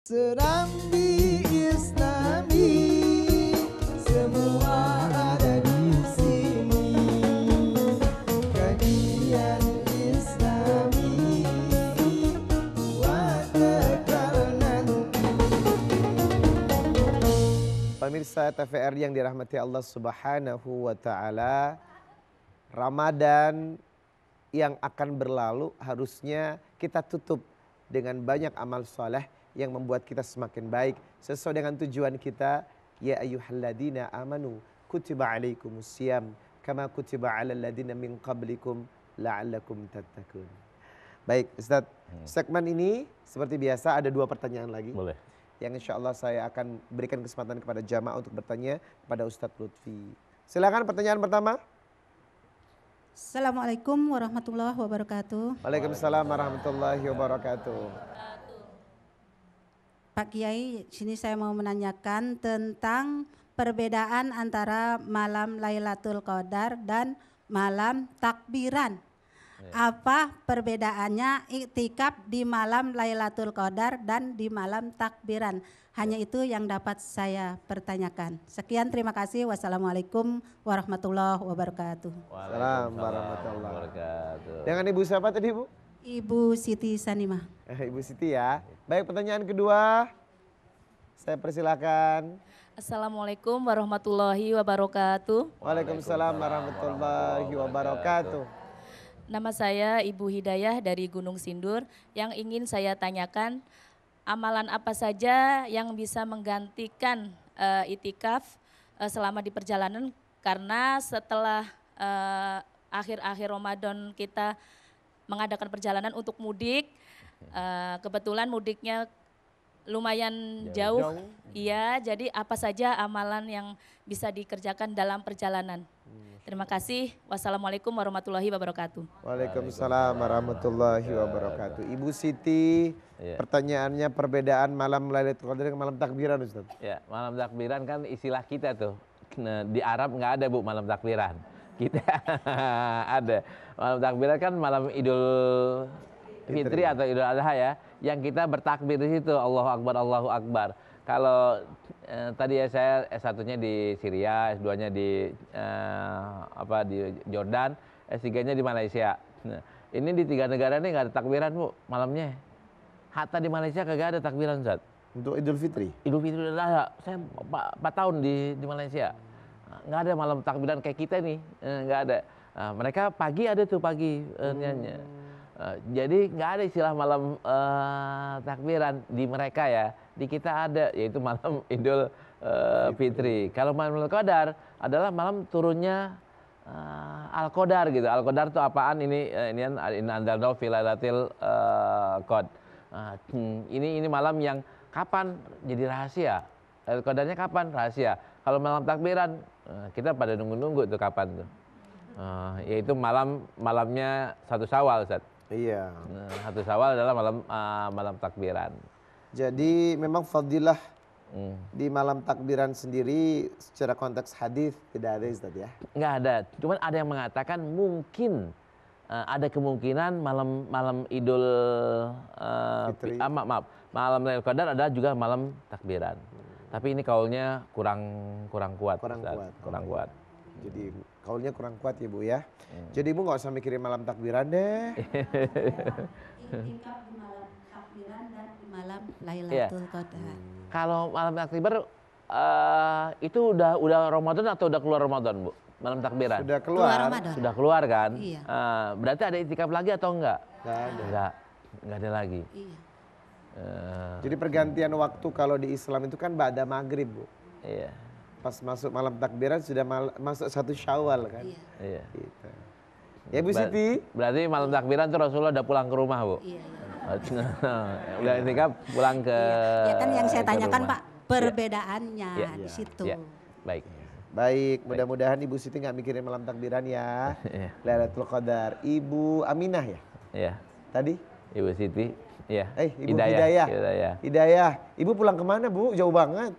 Serambi Islami, semua ada di sini. Kajian Islami, buat bekal nanti. Pemirsa TVR yang dirahmati Allah Subhanahu wa Ta'ala, Ramadan yang akan berlalu harusnya kita tutup dengan banyak amal soleh yang membuat kita semakin baik sesuai dengan tujuan kita. Ya ayyuhalladzina amanu kutiba alaikumusiyam kama kutiba alal ladzina min qablikum la'allakum tattaqun. Baik Ustaz, segmen ini seperti biasa ada 2 pertanyaan lagi. Boleh. Yang insya Allah saya akan berikan kesempatan kepada jamaah untuk bertanya kepada Ustadz Lutfi. Silakan pertanyaan pertama. Assalamualaikum warahmatullahi wabarakatuh. Waalaikumsalam warahmatullahi wabarakatuh. Pak Kiai, sini saya mau menanyakan tentang perbedaan antara malam Lailatul Qadar dan malam takbiran. Apa perbedaannya iktikaf di malam Lailatul Qadar dan di malam takbiran? Hanya itu yang dapat saya pertanyakan. Sekian, terima kasih. Wassalamualaikum warahmatullahi wabarakatuh. Waalaikumsalam warahmatullahi wabarakatuh. Dengan Ibu siapa tadi Bu? Ibu Siti Sanima. Ibu Siti ya. Baik, pertanyaan kedua. Saya persilakan. Assalamualaikum warahmatullahi wabarakatuh. Waalaikumsalam warahmatullahi wabarakatuh. Nama saya Ibu Hidayah dari Gunung Sindur. Yang ingin saya tanyakan, amalan apa saja yang bisa menggantikan itikaf selama di perjalanan? Karena setelah akhir-akhir Ramadan kita mengadakan perjalanan untuk mudik, kebetulan mudiknya lumayan jauh. Iya, jadi apa saja amalan yang bisa dikerjakan dalam perjalanan? Terima kasih. Wassalamualaikum warahmatullahi wabarakatuh. Waalaikumsalam warahmatullahi wabarakatuh. Ibu Siti, pertanyaannya perbedaan malam Lailatul Qadar dengan malam takbiran Ustaz. Ya, malam takbiran kan istilah kita tuh. Nah, di Arab nggak ada Bu malam takbiran. Kita ada. Malam takbiran kan malam Idul Fitri atau Idul Adha ya. Yang kita bertakbir di situ, Allahu Akbar, Allahu Akbar. Kalau tadi ya saya S1-nya di Syria, S2-nya di di Jordan, S3-nya di Malaysia. Nah, ini di 3 negara ini nggak ada takbiran Bu malamnya. Hatta di Malaysia kagak ada takbiran Ustaz. Untuk Idul Fitri? Idul Fitri udah ada. Saya 4 tahun di Malaysia. Nggak ada malam takbiran kayak kita nih, nggak ada. Nah, mereka pagi ada tuh pagi nyanyi. Jadi nggak ada istilah malam takbiran di mereka ya. Di kita ada, yaitu malam Idul Fitri. Kalau malam Lailatul Qadar adalah malam turunnya Al-Qadar gitu. Al-Qadar itu apaan? Ini anzalnahu fi lailatul qadar. Ini malam yang kapan jadi rahasia. Lailatul Qadarnya kapan? Rahasia. Kalau malam takbiran kita pada nunggu-nunggu tuh kapan tuh. Yaitu malamnya 1 Syawal Ustaz. Iya. 1 Syawal adalah malam takbiran. Jadi memang fadilah di malam takbiran sendiri secara konteks hadis tidak ada Ustaz ya? Nggak ada. Cuman ada yang mengatakan mungkin ada kemungkinan malam Idul Fitri. Malam Lailatul Qadar ada juga malam takbiran. Tapi ini kaulnya kurang kuat. Kurang kuat. Jadi kaulnya kurang kuat ya Bu ya. Jadi Ibu nggak usah mikirin malam takbiran deh. Iktikaf di malam takbiran dan di malam Lailatul Qadar. Kalau malam takbiran itu udah Ramadan atau udah keluar Ramadan Bu? Malam takbiran. Sudah keluar. Sudah keluar kan? Iya. Berarti ada iktikaf lagi atau enggak? Nggak ada. Enggak ada lagi. Iya. Jadi pergantian waktu kalau di Islam itu kan ba'da maghrib Bu. Iya. Pas masuk malam takbiran sudah masuk 1 Syawal kan. Iya. Gitu. Ya Bu Siti. Berarti malam takbiran tuh Rasulullah udah pulang ke rumah Bu. Iya. Udah iktikaf pulang ke. Ya kan yang saya tanyakan rumah. Pak, perbedaannya di situ. Ya. Baik. Baik, mudah-mudahan Ibu Siti nggak mikirin malam takbiran ya. Lailatul Qadar. Ibu Aminah ya? Iya. Tadi? Ibu Siti. Iya. Ibu Hidayah. Hidayah. Ibu pulang kemana Bu? Jauh banget.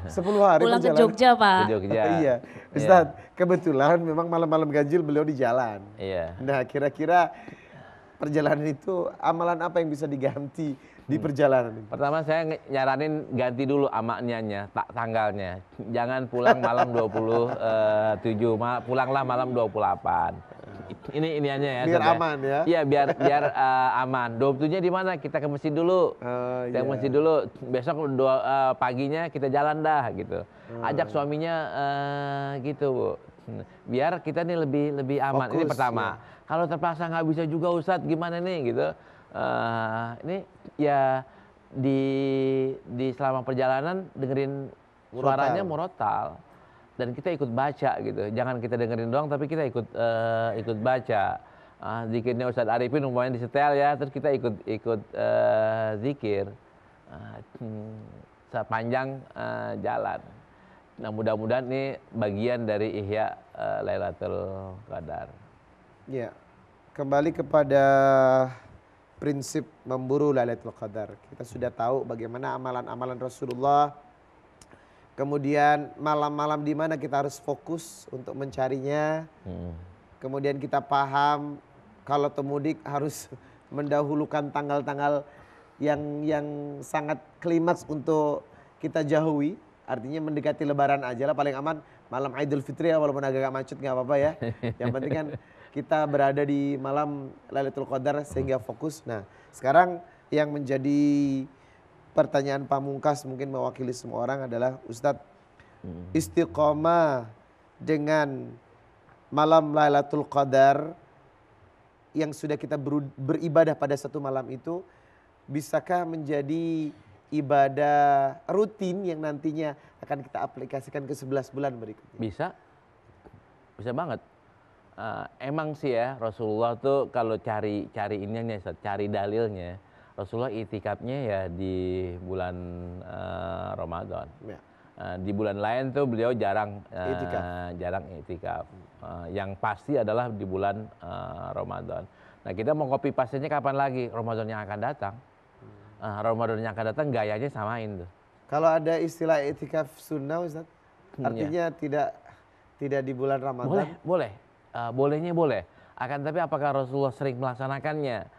10 hari Pulang ke perjalanan. Jogja Pak. Ke Jogja. Iya. Ustadz, kebetulan memang malam-malam ganjil beliau di jalan. Iya. Nah kira-kira perjalanan itu amalan apa yang bisa diganti di perjalanan ini? Pertama saya nyaranin ganti dulu amaknya, tanggalnya. Jangan pulang malam 27, pulanglah malam 28. Ini iniannya ya. Biar aman ya. Iya, biar aman. 27-nya di mana? Kita ke masjid dulu. Kita ke masjid dulu. Besok paginya kita jalan dah gitu. Ajak suaminya gitu, Bu. Biar kita nih lebih aman. Ini pertama. Ya. Kalau terpaksa nggak bisa juga Ustadz, gimana nih gitu. Ini ya di selama perjalanan dengerin suaranya murotal dan kita ikut baca gitu. Jangan kita dengerin doang tapi kita ikut baca. Zikirnya Ustadz Arifin umpamanya disetel ya, terus kita ikut zikir sepanjang jalan. Nah, mudah-mudahan ini bagian dari ihya Lailatul Qadar. Ya. Kembali kepada prinsip memburu Lailatul Qadar. Kita sudah tahu bagaimana amalan-amalan Rasulullah. Kemudian malam-malam di mana kita harus fokus untuk mencarinya. Kemudian kita paham kalau temudik harus mendahulukan tanggal-tanggal yang sangat klimaks untuk kita jauhi. Artinya mendekati lebaran aja lah, paling aman malam Idul Fitri ya, walaupun agak macet nggak apa-apa ya. Yang penting kan kita berada di malam Lailatul Qadar sehingga fokus. Nah, sekarang yang menjadi pertanyaan pamungkas mungkin mewakili semua orang adalah Ustadz, istiqomah dengan malam Lailatul Qadar yang sudah kita beribadah pada satu malam itu, bisakah menjadi ibadah rutin yang nantinya akan kita aplikasikan ke 11 bulan berikutnya? Bisa banget. Emang sih ya Rasulullah tuh kalau cari ininya, cari dalilnya, Rasulullah itikafnya ya di bulan Ramadan. Ya. Di bulan lain tuh beliau jarang itikaf. Yang pasti adalah di bulan Ramadan. Nah, kita mau copy paste-nya kapan lagi? Ramadan yang akan datang. Ramadan yang akan datang gayanya samain tuh. Kalau ada istilah itikaf sunnah Ustaz, artinya tidak di bulan Ramadan? Boleh. Bolehnya boleh. Akan tapi apakah Rasulullah sering melaksanakannya?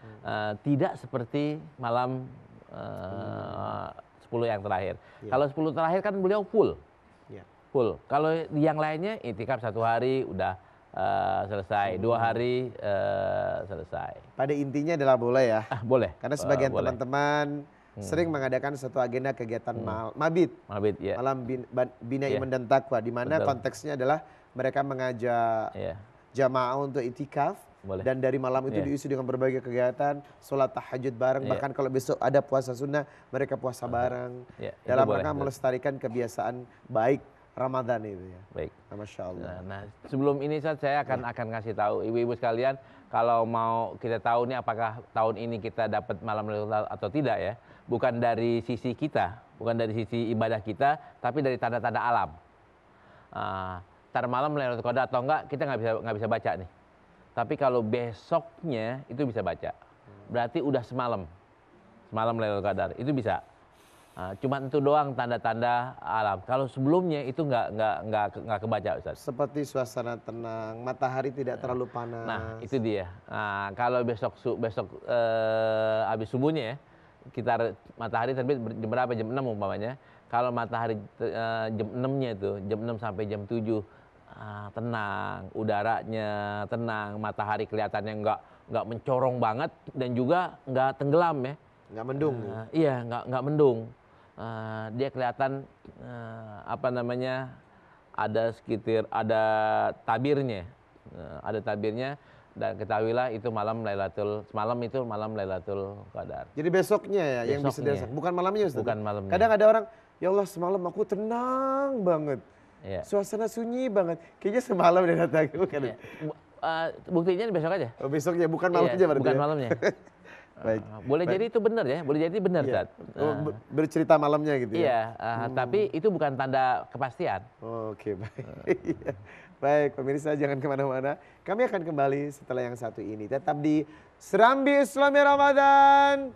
Tidak seperti malam 10 yang terakhir. Ya. Kalau 10 terakhir kan beliau full. Ya. Full. Kalau yang lainnya itikaf 1 hari udah selesai, 2 hari selesai. Pada intinya adalah boleh ya? Boleh. Karena sebagian teman-teman sering mengadakan satu agenda kegiatan mabit. Ya. Malam bina iman dan takwa, di mana konteksnya adalah mereka mengajak jamaah untuk itikaf. Boleh. Dan dari malam itu diisi dengan berbagai kegiatan, sholat tahajud bareng, bahkan kalau besok ada puasa sunnah, mereka puasa bareng. Dalam rangka melestarikan kebiasaan baik Ramadan itu ya. Baik. Masya Allah. Nah, sebelum ini saya akan kasih tahu ibu-ibu sekalian, kalau mau kita tahu nih apakah tahun ini kita dapat malam Lailatul atau tidak ya, bukan dari sisi kita, bukan dari sisi ibadah kita, tapi dari tanda-tanda alam. Tar malam Lailatul Qadar atau enggak kita nggak bisa baca nih. Tapi kalau besoknya itu bisa baca. Berarti udah semalam Lailatul Qadar itu bisa. Cuma itu doang tanda-tanda alam. Kalau sebelumnya itu nggak kebaca Ustaz. Seperti suasana tenang, matahari tidak terlalu panas. Nah itu dia. Kalau besok habis subuhnya ya, kita matahari terbit jam berapa? Jam 6 umpamanya. Kalau matahari jam 6-nya itu, jam 6 sampai jam 7 tenang, udaranya tenang, matahari kelihatannya nggak mencorong banget dan juga nggak tenggelam ya. Nggak mendung. Iya, nggak mendung. Dia kelihatan ada tabirnya, dan ketahuilah itu malam Lailatul Qadar. Jadi besoknya ya yang bisa dirasakan, bukan malamnya Ustaz. Bukan malamnya. Kadang ada orang, ya Allah semalam aku tenang banget, suasana sunyi banget, kayaknya semalam dia datang. Bukan. Buktinya besok aja. Oh, besoknya bukan malamnya berarti. Bukan malamnya. Baik. Boleh jadi itu benar ya, boleh jadi benar Ustaz. Bercerita malamnya gitu ya. Iya, tapi itu bukan tanda kepastian. Oke, baik. Baik, pemirsa jangan kemana-mana. Kami akan kembali setelah yang satu ini. Tetap di Serambi Islami Ramadan.